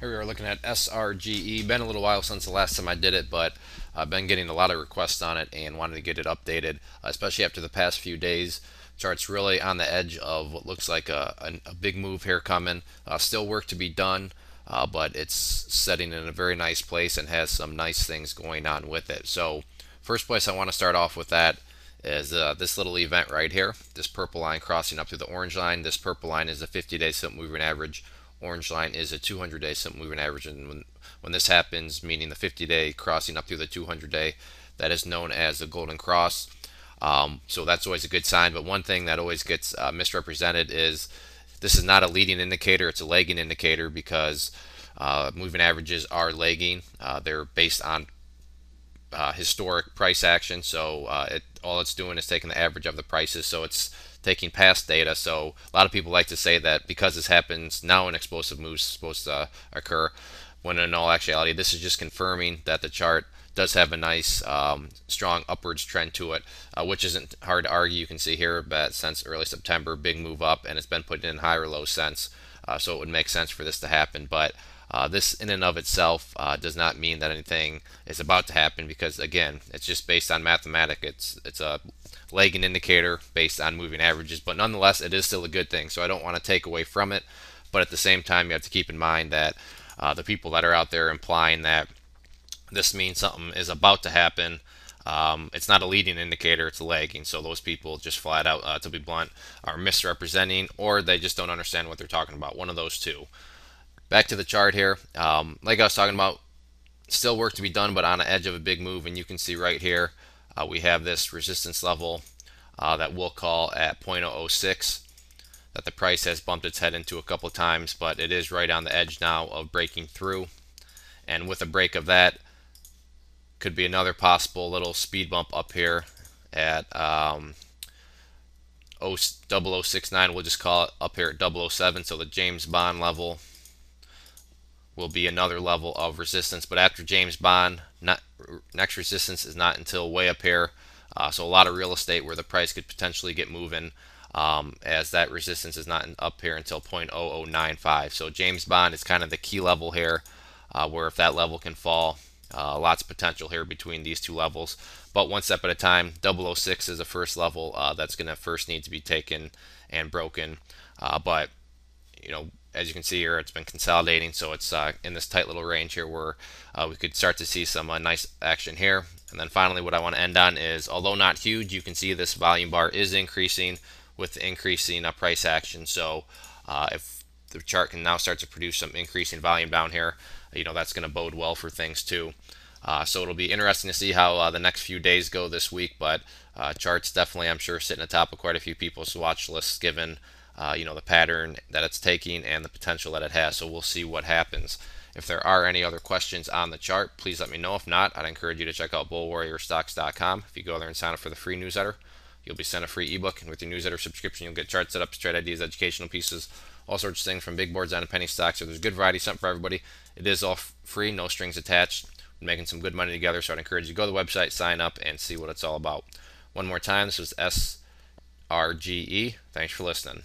Here we are looking at SRGE. Been a little while since the last time I did it, but I've been getting a lot of requests on it and wanted to get it updated, especially after the past few days. Chart's really on the edge of what looks like a big move here coming. Still work to be done, but it's setting in a very nice place and has some nice things going on with it. So, first place I want to start off with that is this little event right here. This purple line crossing up through the orange line. This purple line is a 50-day simple moving average. Orange line is a 200-day simple moving average, and when this happens, meaning the 50-day crossing up through the 200-day, that is known as the golden cross. So that's always a good sign. But one thing that always gets misrepresented is this is not a leading indicator; it's a lagging indicator because moving averages are lagging. They're based on historic price action. So all it's doing is taking the average of the prices. So it's taking past data. So a lot of people like to say that because this happens now, an explosive move is supposed to occur, when in all actuality, this is just confirming that the chart does have a nice strong upwards trend to it, which isn't hard to argue. You can see here that since early September, big move up, and it's been put in high or low since. So it would make sense for this to happen. But this in and of itself does not mean that anything is about to happen, because again, it's just based on mathematics. It's a lagging indicator based on moving averages, but nonetheless, it is still a good thing. So I don't want to take away from it, but at the same time, you have to keep in mind that the people that are out there implying that this means something is about to happen, it's not a leading indicator, it's a lagging. So those people just flat out, to be blunt, are misrepresenting, or they just don't understand what they're talking about. One of those two. Back to the chart here. Like I was talking about, still work to be done, but on the edge of a big move. And you can see right here, we have this resistance level that we'll call at 0.006 that the price has bumped its head into a couple of times, but it is right on the edge now of breaking through. And with a break of that, could be another possible little speed bump up here at 0069. We'll just call it up here at 007. So the James Bond level will be another level of resistance. But after James Bond, next resistance is not until way up here. So a lot of real estate where the price could potentially get moving, as that resistance is not up here until 0.0095. So James Bond is kind of the key level here, where if that level can fall, lots of potential here between these two levels. But one step at a time. 006 is the first level that's going to first need to be taken and broken. But as you can see here, it's been consolidating, so it's in this tight little range here where we could start to see some nice action here. And then finally, what I want to end on is, although not huge, you can see this volume bar is increasing with increasing price action. So if the chart can now start to produce some increasing volume down here, that's going to bode well for things too. So it'll be interesting to see how the next few days go this week. But charts definitely, I'm sure, sitting atop of quite a few people's watch lists, given the pattern that it's taking and the potential that it has. So we'll see what happens. If there are any other questions on the chart, please let me know. If not, I'd encourage you to check out bullwarriorstocks.com. If you go there and sign up for the free newsletter, you'll be sent a free ebook, and with your newsletter subscription, you'll get charts, setups, trade ideas, educational pieces, all sorts of things from big boards down to penny stocks. So there's a good variety, something for everybody. It is all free, no strings attached. We're making some good money together, so I'd encourage you to go to the website, sign up, and see what it's all about. One more time, this was SRGE. Thanks for listening.